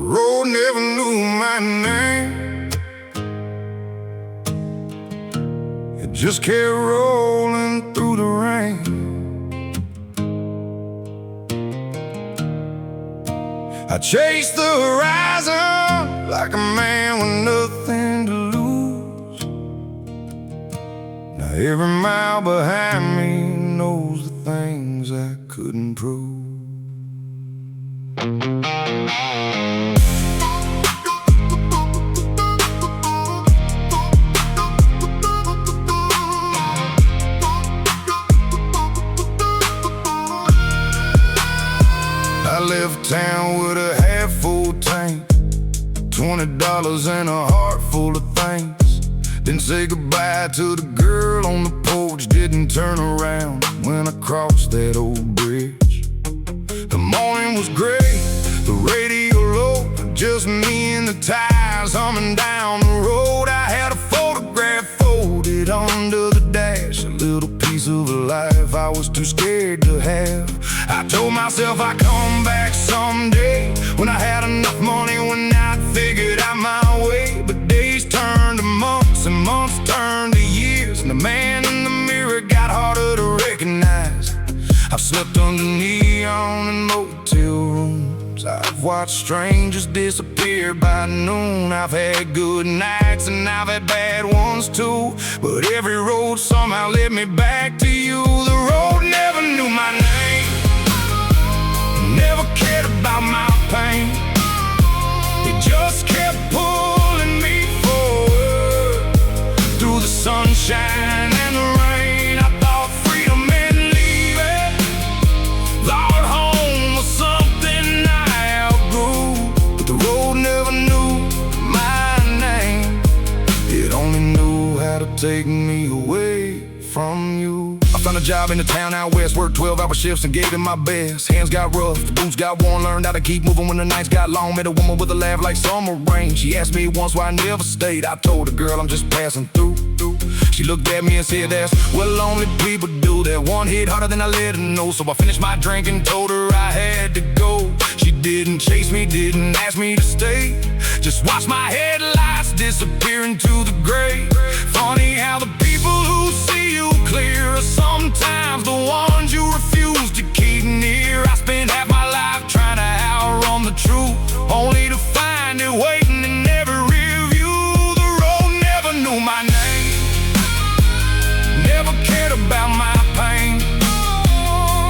road never knew my name. It just kept rolling through the rain. I chased the horizon like a man with nothing to lose. Now every mile behind me knows the things I couldn't prove. I left town with a half-full tank, $20 and a heart full of thanks. Didn't say goodbye to the girl on the porch, didn't turn around when I crossed that old bridge. The morning was gray, the radio low, just me and the tires humming down the road. I had a photograph folded under the dash, a little piece of a life I was too scared to have. I told myself I'd come back someday, when I had enough money, when I'd figured out my way. But days turned to months and months turned to years, and the man in the mirror got harder to recognize. I've slept under neon in motel rooms, I've watched strangers disappear by noon. I've had good nights and I've had bad ones too, but every road somehow led me back to you. The road never knew my name, never cared about my pain. It just kept pulling me forward through the sunshine and the rain. I thought freedom meant leaving, thought home was something I outgrew. But the road never knew my name, it only knew how to take me away from you. I found a job in the town out west, worked 12-hour shifts and gave it my best. Hands got rough, the boots got worn, learned how to keep moving when the nights got long. Met a woman with a laugh like summer rain. She asked me once why I never stayed. I told her, girl, I'm just passing through. She looked at me and said, that's what lonely people do. That one hit harder than I let her know. So I finished my drink and told her I had to go. She didn't chase me, didn't ask me to stay, just watched my headlights disappear into the gray. Funny how the people who see you clear are sometimes the ones you refuse to keep near. I spent half my life trying to outrun the truth, only to find it waiting in every rear view. The road never knew my name, never cared about my pain.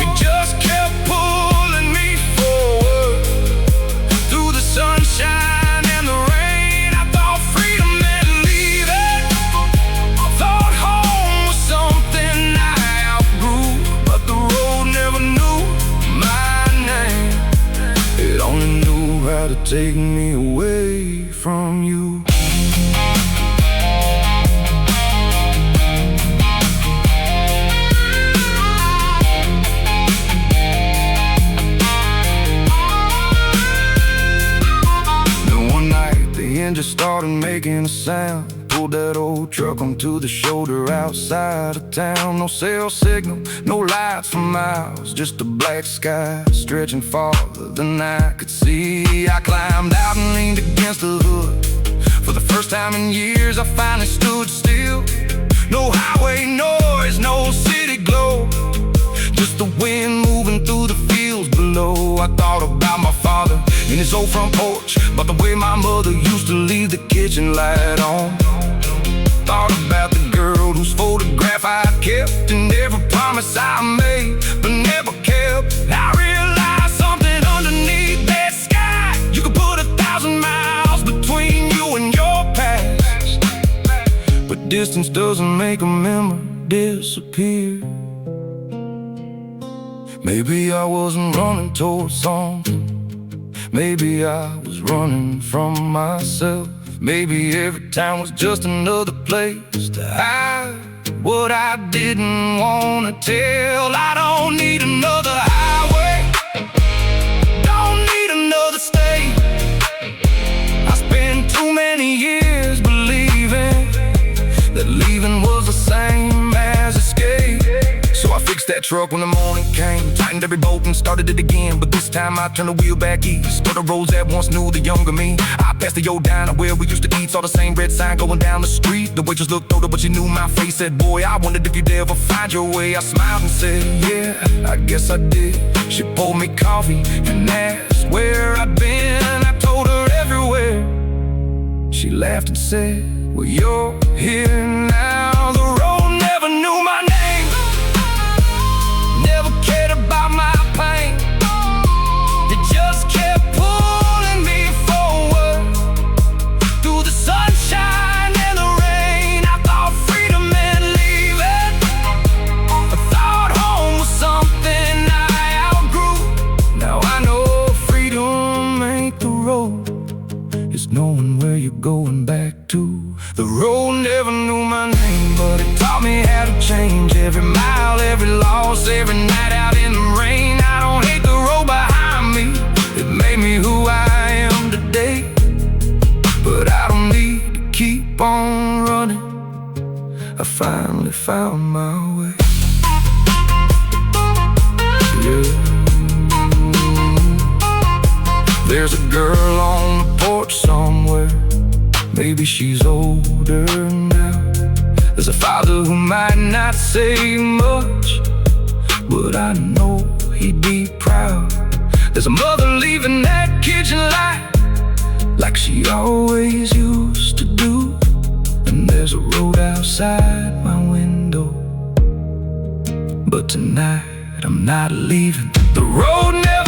It just kept pulling me forward through the sunshine and the rain. I thought freedom meant leaving, thought home was something I outgrew. But the road never knew my name, it only knew how to take me away from you. Just started making a sound, pulled that old truck onto the shoulder outside of town. No cell signal, no lights for miles, just a black sky stretching farther than I could see. I climbed out and leaned against the hood. For the first time in years I finally stood still. No highway noise, no city glow, just the wind moving through the fields below. I thought about my father in his old front porch, about the way my mother used to leave the kitchen light on. Thought about the girl whose photograph I'd kept, and every promise I made but never kept. I realized something underneath that sky, you could put 1,000 miles between you and your past, but distance doesn't make a memory disappear. Maybe I wasn't running towards something, maybe I was running from myself. Maybe every town was just another place to hide what I didn't want to tell. I don't need another highway, don't need another state. I spent too many years believing that leaving was the same as escape. So I fixed that truck when the morning came, tightened burned every boat and started it again. But this time I turned the wheel back east to the roads that once knew the younger me. I passed the old diner where we used to eat, saw the same red sign going down the street. The waitress looked older but she knew my face. Said, boy, I wondered if you'd ever find your way. I smiled and said, yeah, I guess I did. She poured me coffee and asked where I'd been. I told her everywhere. She laughed and said, well, you're here now. The road never knew my name, never cared about my pain. It just kept pulling me forward through the sunshine and the rain. I thought freedom meant leaving. I thought home was something I outgrew. Now I know freedom ain't the road, it's knowing where you're going back to. The road never knew my name, but it taught me how to change. Every mile, every loss, every night out in the rain. I don't hate the road behind me, it made me who I am today. But I don't need to keep on running, I finally found my way. Yeah. There's a girl on the porch somewhere, maybe she's older now. There's a father who might not say much, but I know he'd be proud. There's a mother leaving that kitchen light like she always used to do. And there's a road outside my window, but tonight I'm not leaving. The road never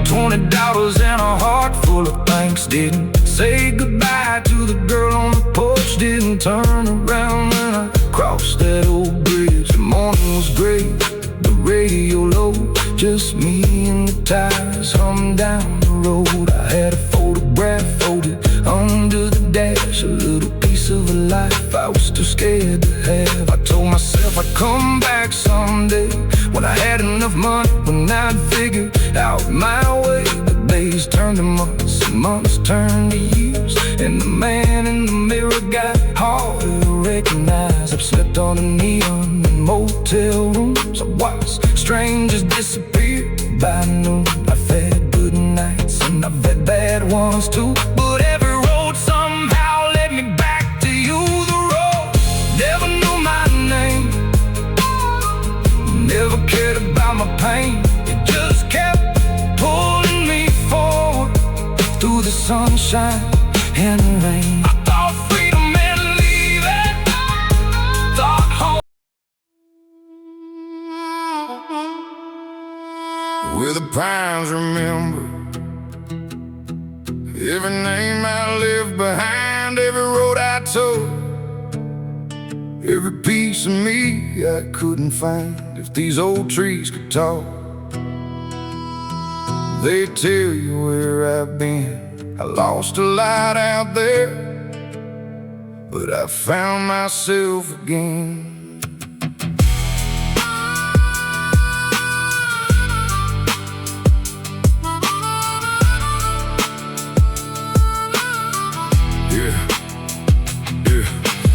$20 and a heart full of thanks. Didn't say goodbye to the girl on the porch. Didn't turn around when I crossed that old bridge. The morning was great, the radio low, just me and the tires humming down the road. I had a photograph folded under the dash, a little piece of a life I was too scared to have. I told myself I'd come back someday when I had enough money, when I'd figured out my way. The days turned to months and months turned to years, and the man in the mirror got harder to recognize. I've slept on a neon in motel rooms, I watched strangers disappear by noon. I've had good nights and I've had bad ones too, but every road somehow led me back to you. The road never knew my name, never cared about my pain. It just kept pulling me forward through the sunshine and the rain. I thought freedom meant leaving, thought home. Where the pines remember every name I left behind, every road I took, every piece of me I couldn't find. If these old trees could talk, they'd tell you where I've been. I lost a lot out there, but I found myself again.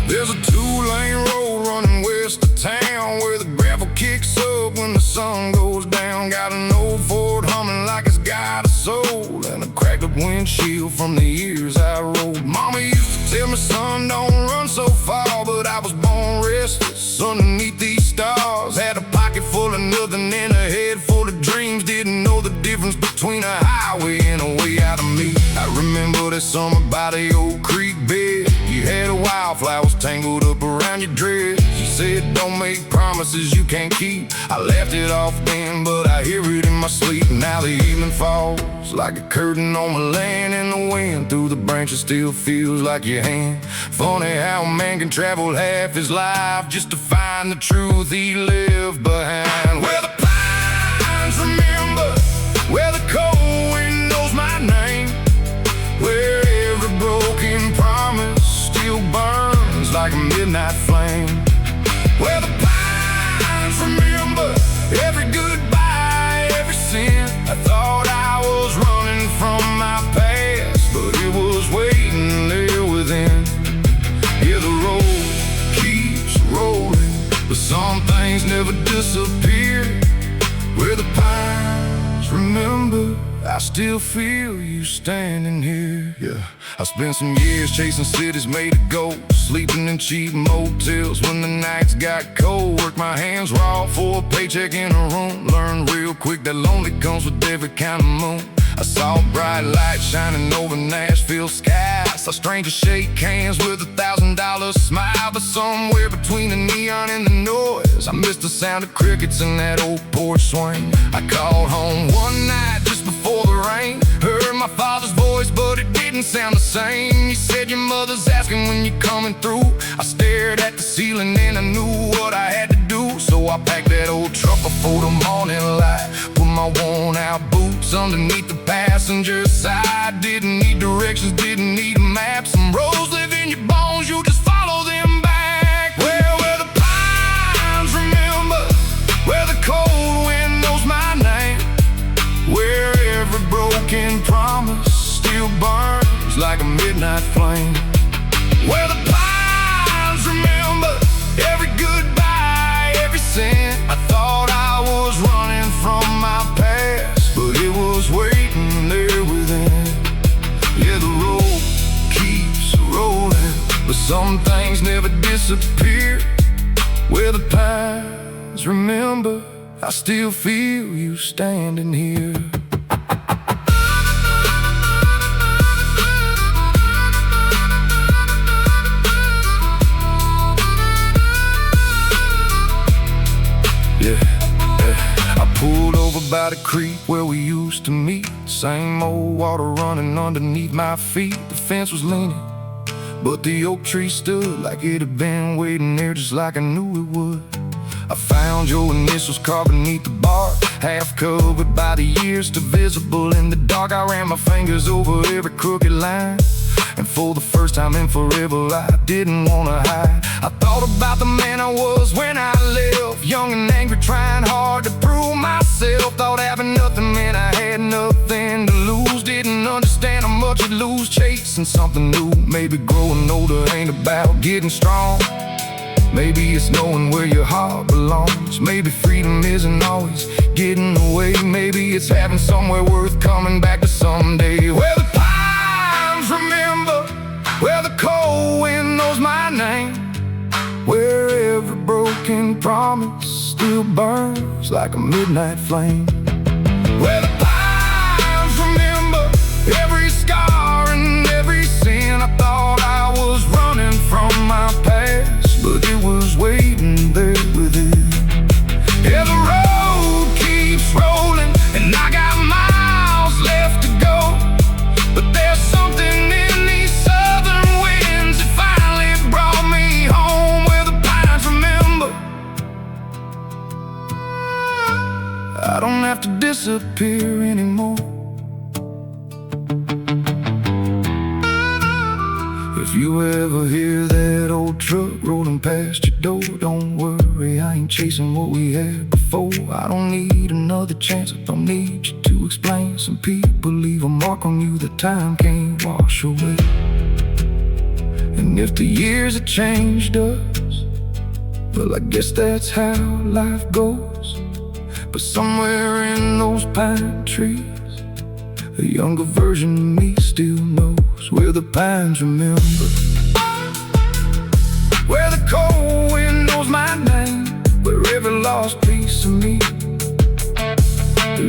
There's a two-lane road running west of town, where the gravel kicks up when the sun goes down. Got an old Ford humming like it's got a soul, and a cracked up windshield from the years I rode. Mama used to tell me, son, don't run so far, but I was born restless underneath these stars. Had a pocket full of nothing and a head full of dreams. Didn't know the difference between a highway and a way out of me. I remember that summer by the old creek bed. You had wildflowers tangled up around your dress. You said don't make promises you can't keep. I laughed it off then, but I hear it in my sleep. Now the evening falls like a curtain on my land, and the wind through the branches still feels like your hand. Funny how a man can travel half his life just to find the truth he left behind. Where the pines remember, where the cold wind knows my name, where every broken promise still burns like a midnight flame. Where the pines remember every goodbye, every sin. I thought I was running from my past, but it was waiting there within. Yeah, the road keeps rolling, but things never disappear. Where the pines remember, I still feel you standing here. Yeah, I spent some years chasing cities made of gold, sleeping in cheap motels when the nights got cold. Worked my hands raw for a paycheck in a room. Learned real quick that lonely comes with every kind of moon. I saw bright lights shining over Nashville skies. Saw strangers shake hands with $1,000 smile. But somewhere between the neon and the noise, I missed the sound of crickets in that old porch swing. I called home one night just before the rain. Heard my father's voice, but it didn't sound the same. He said, your mother's asking when you're coming through. I stared at the ceiling and I knew what I had to do. So I packed that old truck before the morning light, put my worn out boots underneath the passenger side. Didn't need directions, didn't need a map. Some roads live in your bones, you just follow them back. Well, where the pines remember, where the cold wind knows my name, where every broken promise still burns like a midnight flame. Where the pines remember, every goodbye, every sin. I thought I was running from my past, but it was waiting there within. Yeah, the road keeps rolling, but some things never disappear. Where the pines remember, I still feel you standing here. I pulled over by the creek where we used to meet. Same old water running underneath my feet. The fence was leaning, but the oak tree stood like it had been waiting there, just like I knew it would. I found your initials carved beneath the bark, half covered by the years, still visible in the dark. I ran my fingers over every crooked line, and for the first time in forever, I didn't wanna hide. I thought about the man I was when I left, young and angry, trying hard to prove myself. Thought having nothing meant I had nothing to lose. Didn't understand how much I'd lose chasing something new. Maybe growing older ain't about getting strong. Maybe it's knowing where your heart belongs. Maybe freedom isn't always getting away. Maybe it's having somewhere worth coming back to someday. Where the pines remember, where the cold wind knows my name, where every broken promise still burns like a midnight flame. Where the pines remember, every scar and every sin. I thought I was running from my past, but it was waiting there within. Yeah, the road keeps rolling, and I got miles left to go, but there's something in these southern winds that finally brought me home. Where the pines remember, I don't have to disappear anymore. If you ever hear that old truck rolling past your door, don't worry, I ain't chasing what we had before. I don't need another chance, I don't need you to explain. Some people leave a mark on you that time can't wash away. And if the years have changed us, well, I guess that's how life goes. But somewhere in those pine trees, a younger version of me still knows where the pines remember, where the cold wind knows my name, where every lost piece of me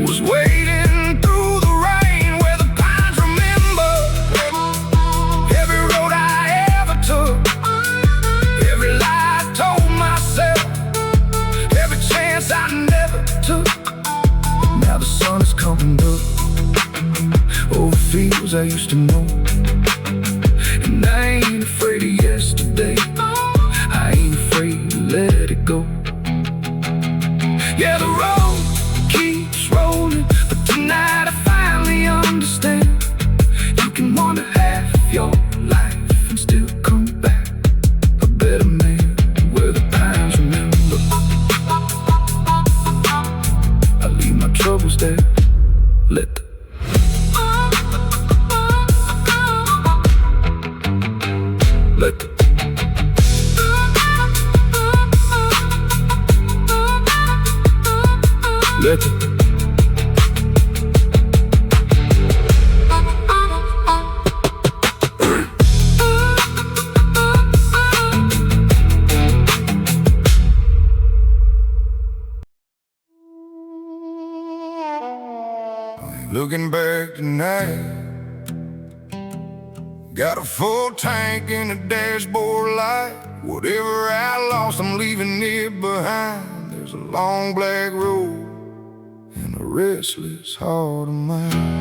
was waiting through the rain. Where the pines remember, every road I ever took, every lie I told myself, every chance I never took. Now the sun is coming up over fields I used to know, and I ain't afraid of yesterday, I ain't afraid to let it go. Yeah, the road keeps rolling, but tonight I finally understand. You can wander half your life and still come back a better man. Where the pines remember, I leave my troubles there, let the let the Let the looking back tonight, got a full tank in the dashboard light. Whatever I lost, I'm leaving it behind. There's a long black road and a restless heart of mine.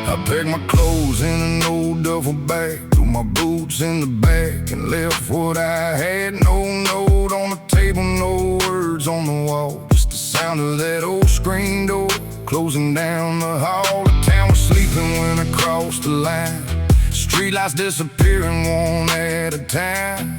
I packed my clothes in an old duffel bag, threw my boots in the back, and left what I had. No note on the table, no words on the wall, just the sound of that old screen door closing down the hall. The town was sleeping when I crossed the line, streetlights disappearing one at a time.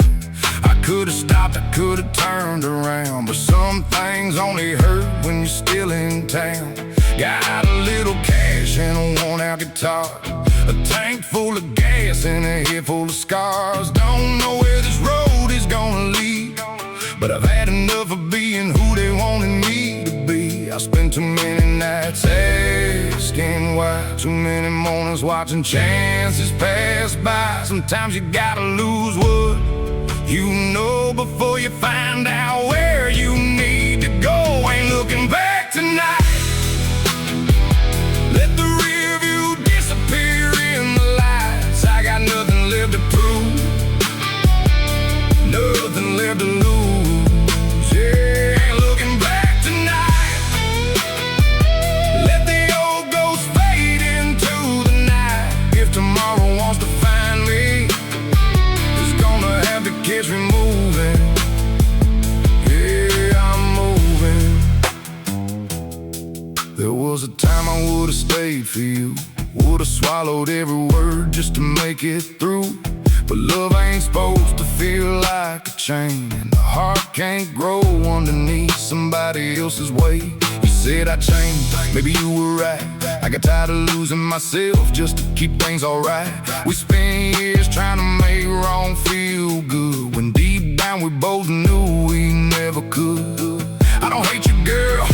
I could've stopped, I could've turned around, but some things only hurt when you're still in town. Got a little cash and a worn-out guitar, a tank full of gas and a head full of scars. Don't know where this road is gonna lead, but I've had enough of being who they wanted me to be. I spent too many nights asking why, too many mornings watching chances pass by. Sometimes you gotta lose what you know before you find out where you need to go. Ain't looking back tonight. Let the rear view disappear in the lights. I got nothing left to prove, nothing left to lose. Yeah, ain't looking back tonight. Let the old ghost fade into the night. If tomorrow wants to find me, it's gonna have to catch me moving. Yeah, I'm moving. There was a time I would've stayed for you, would've swallowed every word just to make it through. But love ain't supposed to feel like a chain, and the heart can't grow underneath somebody else's weight. You said I changed, maybe you were right. I got tired of losing myself just to keep things alright. We spent years trying to make wrong feel good, when deep down we both knew we never could. I don't hate you, girl,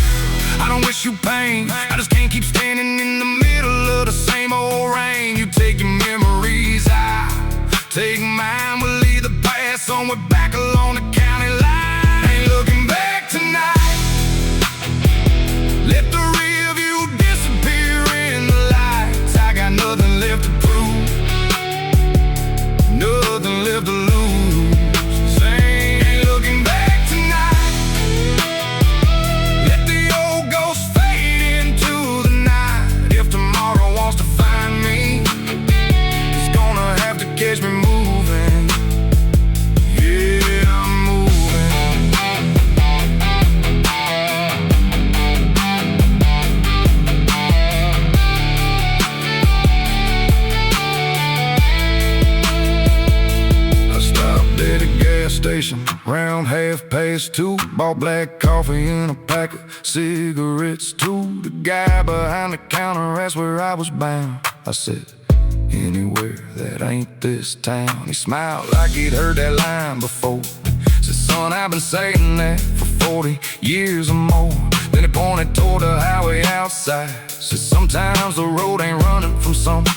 I don't wish you pain. I just can't keep standing in the middle of the same old rain. You take your memories, I take mine. We'll leave the past somewhere back along the county line. Ain't looking back tonight. Let the rear view disappear in the lights. I got nothing left to prove, nothing left to lose. Say, ain't looking back tonight. Let the old ghost fade into the night. If tomorrow wants to find me, it's gonna have to catch me moving. Yeah, I'm moving. I stopped at a gas station around 2:30. Bought black coffee and a pack of cigarettes too. The guy behind the counter asked where I was bound. I said, anywhere that ain't this town. He smiled like he'd heard that line before. Said, son, I've been saying that for 40 years or more. Then he pointed toward the highway outside. Said, sometimes the road ain't running from something,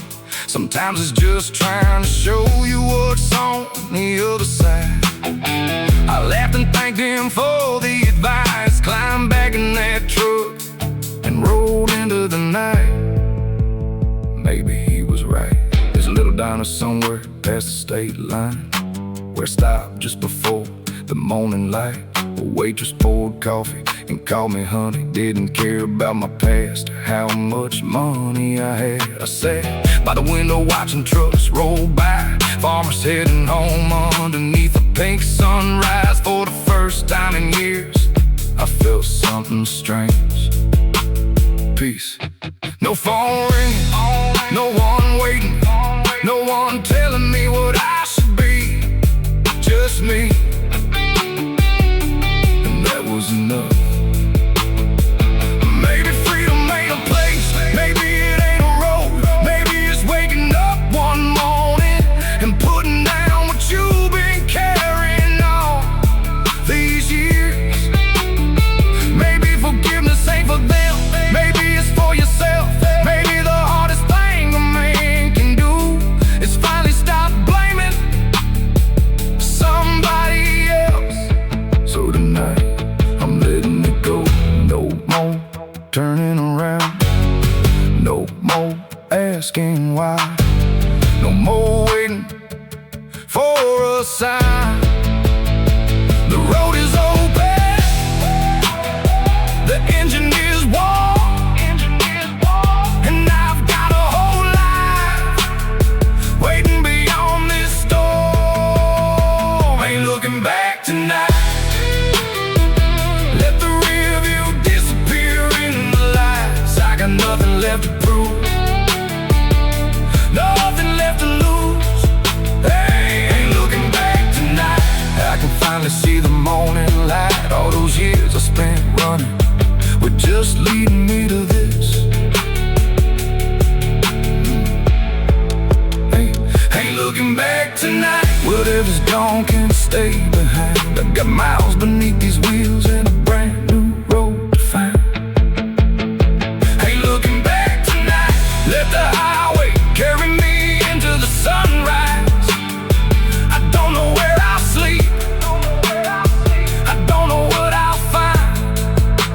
sometimes it's just trying to show you what's on the other side. I laughed and thanked him for the advice, climbed back in that truck and rolled into the night. Maybe he was right. There's a little diner somewhere past the state line, where I stopped just before the morning light. A waitress poured coffee and called me honey. Didn't care about my past or how much money I had. I sat by the window watching trucks roll by, farmers heading home underneath a pink sunrise. For the first time in years, I felt something strange. Peace. No phone ringing, no one waiting, no one telling me what I should be. Just me, and that was enough. Maybe freedom ain't a place, maybe it ain't turning around. No more asking why, no more waiting for a sign. The road is open, the engine is warm, and I've got a whole life waiting beyond this storm. Ain't looking back tonight. Let the rear view disappear in the lights. I got nothing left to prove, nothing left to lose. Hey, ain't looking back tonight. I can finally see the morning light. All those years I spent running were just leading me to this. Ain't looking back tonight. Whatever's gone can stay behind. I've got miles beneath these wheels and a brand new road to find. Ain't looking back tonight. Let the highway carry me into the sunrise. I don't know where I'll sleep, I don't know what I'll find,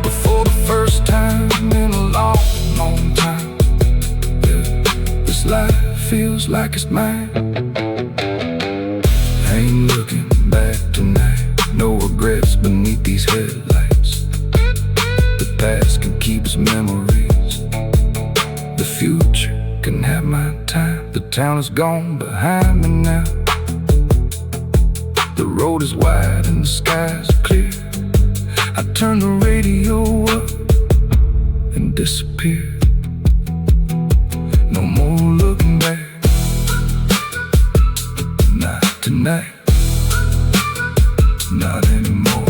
but for the first time in a long, long time, yeah, this life feels like it's mine. Ain't looking back tonight. No regrets beneath these headlights. The past can keep its memories, the future can have my time. The town is gone behind me now. The road is wide and the skies are clear. I turn the radio up and disappear. No more looking back, not tonight, not anymore.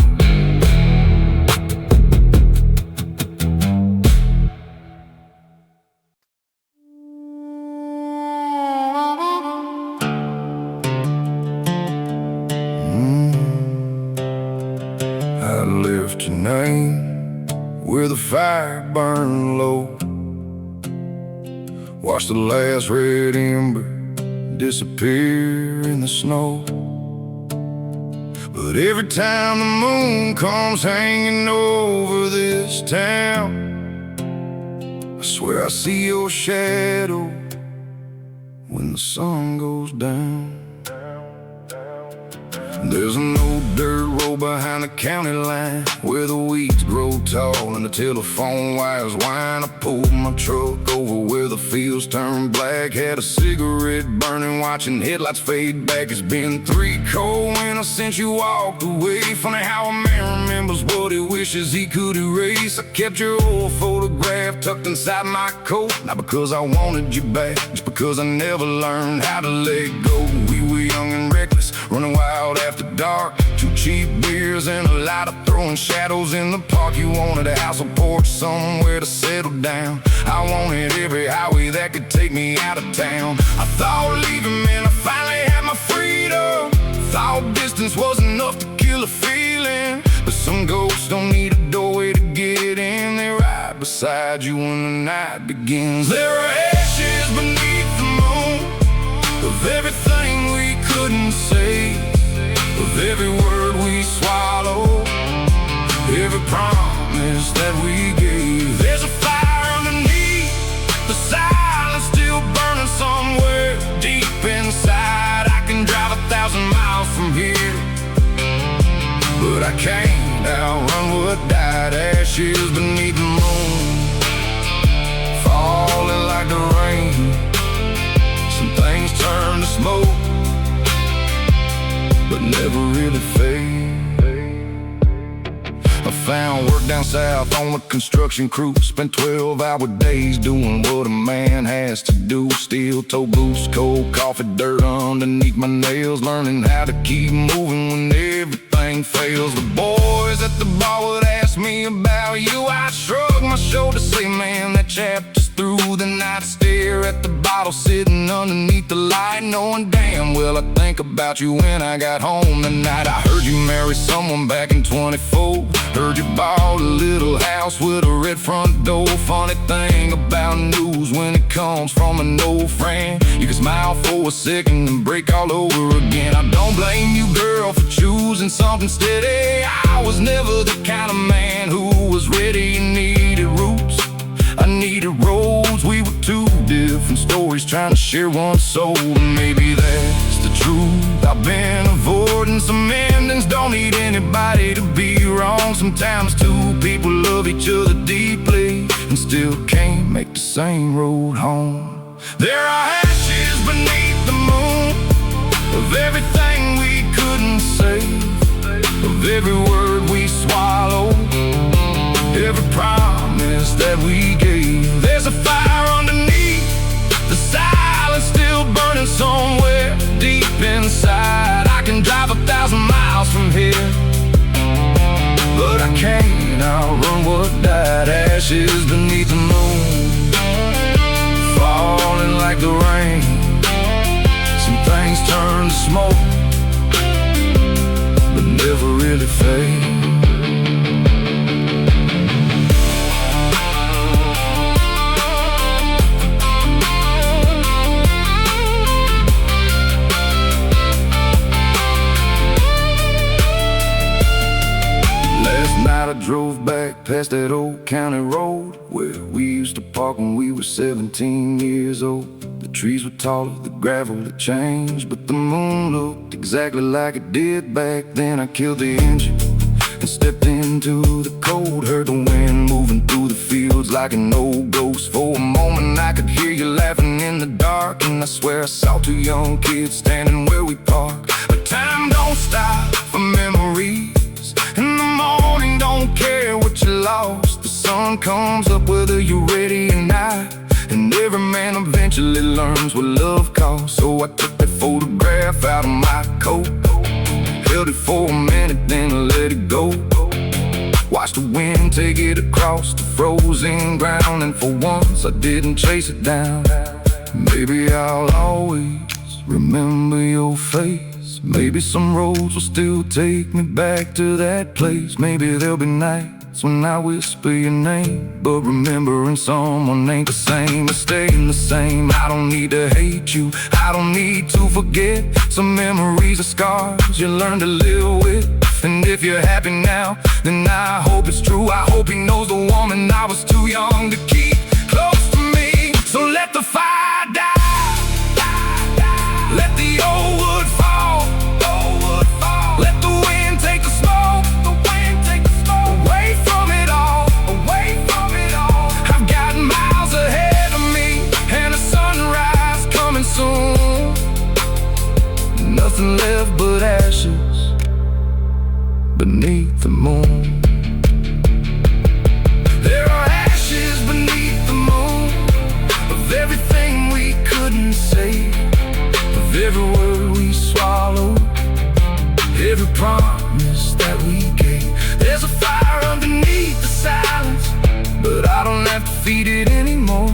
I left your name where the fire burned low. Watch the last red ember disappear in the snow. But every time the moon comes hanging over this town, I swear I see your shadow when the sun goes down. There's an old dirt road behind the county line where the weeds grow tall and the telephone wires whine. I pulled my truck over where the fields turn black, had a cigarette burning, watching headlights fade back. It's been 3 cold winters since you walked away. Funny how a man remembers what he wishes he could erase. I kept your old photograph tucked inside my coat, not because I wanted you back, just because I never learned how to let go. We were young and reckless, running wild after dark. 2 cheap beers and a lot of throwing shadows in the park. You wanted a house or porch, somewhere to settle down. I wanted every highway that could take me out of town. I thought leaving meant I finally had my freedom. Thought distance was enough to kill a feeling. But some ghosts don't need a doorway to get in. They're right beside you when the night begins. There are ashes beneath the moon of everything we couldn't say, of every word we swallowed, every promise that we gave. There's a fire underneath the silence, still burning somewhere deep inside. I can drive 1,000 miles from here, but I can't outrun what died. Ashes beneath the moon, falling like the rain. Some things turn to smoke, but never really fade. I found work down south on a construction crew. Spent 12-hour days doing what a man has to do. Steel-toe boots, cold coffee, dirt underneath my nails. Learning how to keep moving when everything fails. The boys at the bar would ask me about you. I shrug my shoulders, say, man, that chapter's through. Then I'd stare stare at the bottle sitting underneath the light, knowing damn well I think about you when I got home tonight. I heard you married someone back in 24. Heard you bought a little house with a red front door. Funny thing about news, when it comes from an old friend, you can smile for a second and break all over again. I don't blame you, girl, for choosing something steady. I was never the kind of man who was ready and needed roots. I needed roads. We were two different stories trying to share one soul. And maybe that's the truth. I've been avoiding some endings. Don't need anybody to be wrong. Sometimes two people love each other deeply and still can't make the same road home. There are ashes beneath the moon of everything we couldn't say, of every word we swallowed, every promise that we gave. There's a fire underneath the silence, still burning somewhere deep inside. I can drive 1,000 miles from here, but I can't outrun what died. Ashes beneath the moon, falling like the rain. Some things turn to smoke, but never really fade. I drove back past that old county road where we used to park when we were 17 years old. The trees were taller, the gravel had changed, but the moon looked exactly like it did back then. I killed the engine and stepped into the cold. Heard the wind moving through the fields like an old ghost. For a moment I could hear you laughing in the dark, and I swear I saw two young kids standing where we parked. But time don't stop for memories. In the morning, don't care what you lost. The sun comes up whether you're ready or not, and every man eventually learns what love costs. So I took that photograph out of my coat, held it for a minute, then let it go. Watched the wind take it across the frozen ground, and for once I didn't chase it down. Maybe I'll always remember your face. Maybe some roads will still take me back to that place. Maybe there'll be nights when I whisper your name, but remembering someone ain't the same as staying the same. I don't need to hate you, I don't need to forget. Some memories are scars you learn to live with. And if you're happy now, then I hope it's true. I hope he knows the woman I was too young to keep close to me. So let the fire die, let the old wood fall, let the wind take the smoke, away from it all, away from it all. I've got miles ahead of me and a sunrise coming soon. Nothing left but ashes beneath the moon. There are ashes beneath the moon of everything we couldn't say, of every word we swallowed, every promise that we gave. There's a fire underneath the silence, but I don't have to feed it anymore.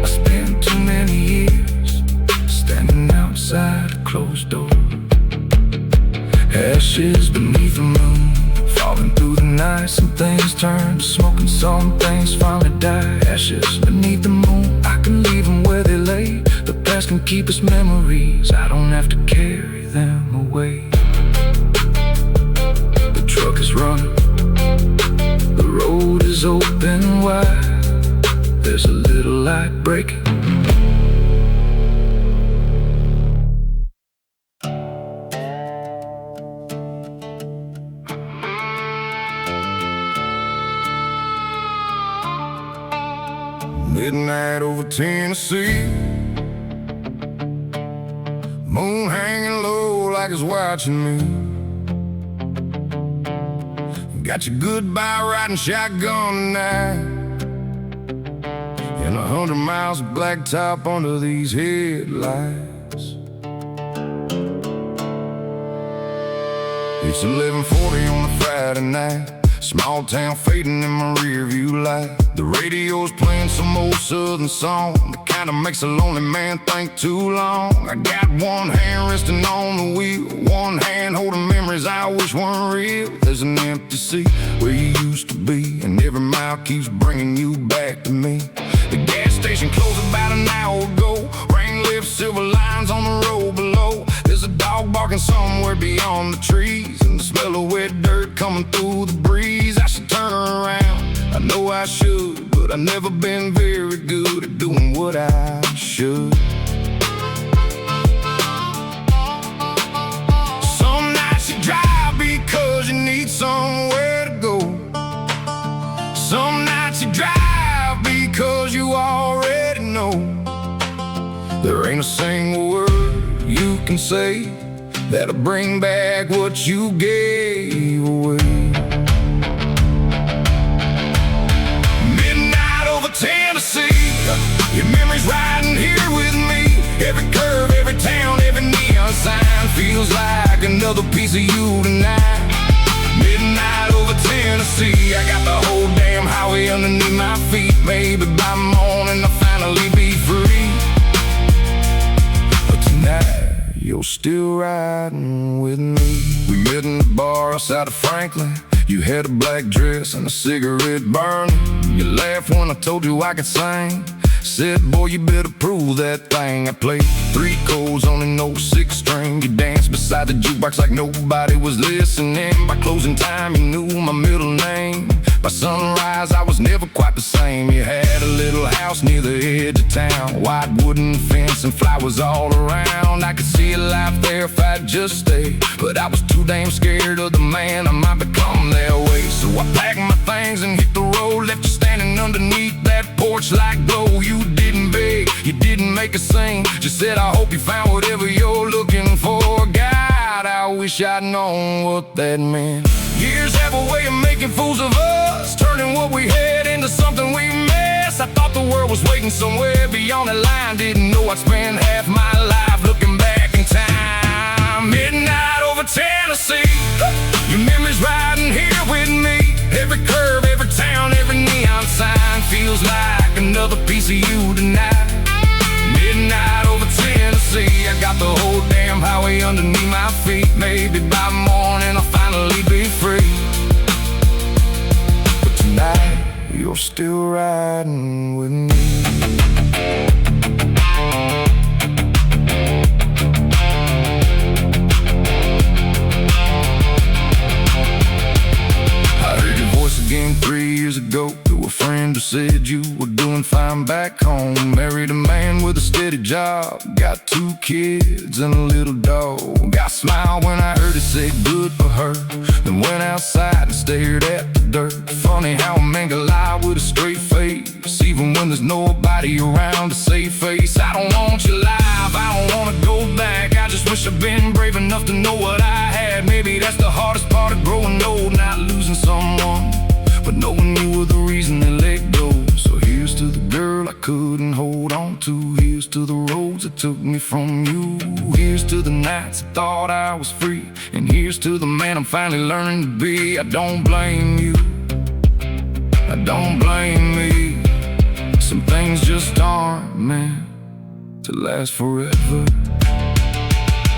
I spent too many years standing outside a closed door. Ashes beneath the moon, falling through the night. Some things turn to smoke and some things finally die. Ashes beneath the moon, I can leave them where they lay. The past can keep its memories, I don't have to carry them away. The truck is running, the road is open wide. There's a little light breaking. Midnight over Tennessee, moon hanging low like it's watching me. Got your goodbye riding shotgun tonight, and 100 miles of blacktop under these headlights. It's 11:40 on a Friday night, small town fading in my rear view light. The radio's playing some old southern song, the kind that makes a lonely man think too long. I got one hand resting on the wheel, one hand holding memories I wish weren't real. There's an empty seat where you used to be, and every mile keeps bringing you back to me. The gas station closed about an hour ago. Rain lifts silver lines on the road below. There's a dog barking somewhere beyond the trees, and the smell of wet dirt coming through the breeze. I should turn around, I know I should, but I've never been very good at doing what I should. Some nights you drive because you need somewhere to go. Some nights you drive because you already know. There ain't a single word you can say that'll bring back what you gave away. Tennessee, your memories riding here with me. Every curve, every town, every neon sign feels like another piece of you tonight. Midnight over Tennessee, I got the whole damn highway underneath my feet. Maybe by morning I'll finally be free, but tonight you're still riding with me. We met in the bar outside of Franklin. You had a black dress and a cigarette burning. You laughed when I told you I could sing. Said, boy, you better prove that thing. I played 3 chords on an old 6-string. You danced beside the jukebox like nobody was listening. By closing time, you knew my middle name. By sunrise, I was never quite the same. You had a little house near the edge of town, white wooden fence and flowers all around. I could see a life there if I'd just stay, but I was too damn scared of the man I might become that way. So I packed my things and hit the road, left you standing underneath that porch like glow. You didn't beg, you didn't make a scene, just said I hope you found whatever you're looking for. God, I wish I'd known what that meant. Years have a way of making fools of us, turning what we had into something we missed. I thought the world was waiting somewhere beyond the line. Didn't know I'd spend half my life looking back in time. Midnight over Tennessee, your memories riding here with me. Every curve, every town, every neon sign feels like another piece of you tonight. Midnight over Tennessee, I got the whole damn highway underneath my feet. Maybe by morning I'll finally be free, but tonight you're still riding with me. I heard your voice again 3 years ago through a friend who said you were doing fine back home. Married a man with a steady job, got 2 kids and a little dog. I smiled when I heard it say good for her, then went outside and stared at the dirt. Funny how a man can lie with a straight face, even when there's nobody around to save face. I don't want your life, I don't wanna go back. I just wish I'd been brave enough to know what I had. Maybe that's the hardest part of growing old, not losing someone, but knowing you were the reason they let go. So here's to the girl I couldn't hold on to. Here's to the roads that took me from you. Here's to the nights I thought I was free, and here's to the man I'm finally learning to be. I don't blame you, I don't blame me. Some things just aren't meant to last forever.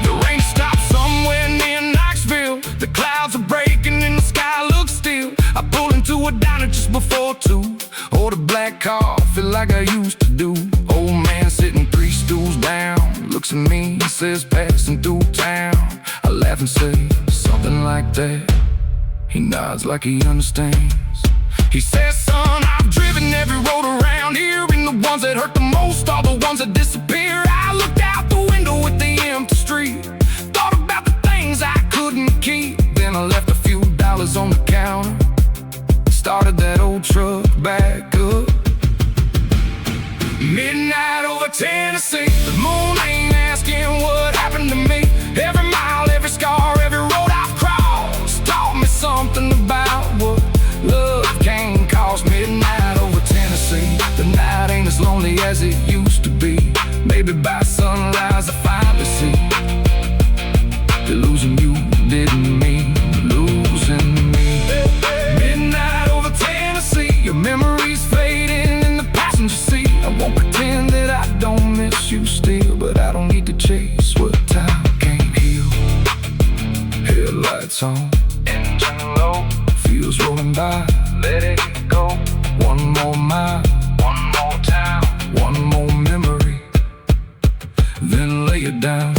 The rain stopped somewhere near Knoxville. The clouds are breaking and the sky looks still. I pull into a diner just before 2. Order black coffee like I used to do. Old man sitting 3 stools down, looks at me and says, passing through town. I laugh and say something like that. He nods like he understands. He says, son, I've driven every road around here, and the ones that hurt the most are the ones that disappear. I looked out the window at the empty street, thought about the things I couldn't keep. Then I left a few dollars on the counter, started that old truck back up. Midnight over Tennessee, the moon ain't asking what happened to me. Every mile, every scar, every road I've crossed taught me something about what love can cost. Midnight over Tennessee, the night ain't as lonely as it used to be. Maybe by sunrise I finally see that losing you didn't mean losing me. Midnight over Tennessee, your memories fade song. Engine low, feels rolling by, let it go. One more mile, one more town, one more memory, then lay it down.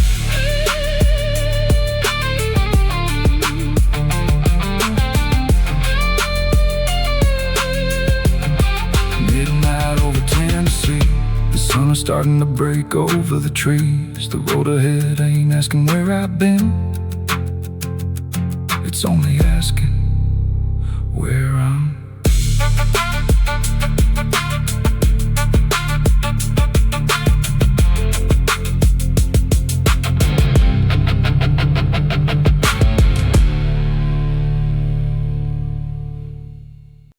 Midnight over Tennessee, the sun is starting to break over the trees. The road ahead ain't asking where I've been, it's only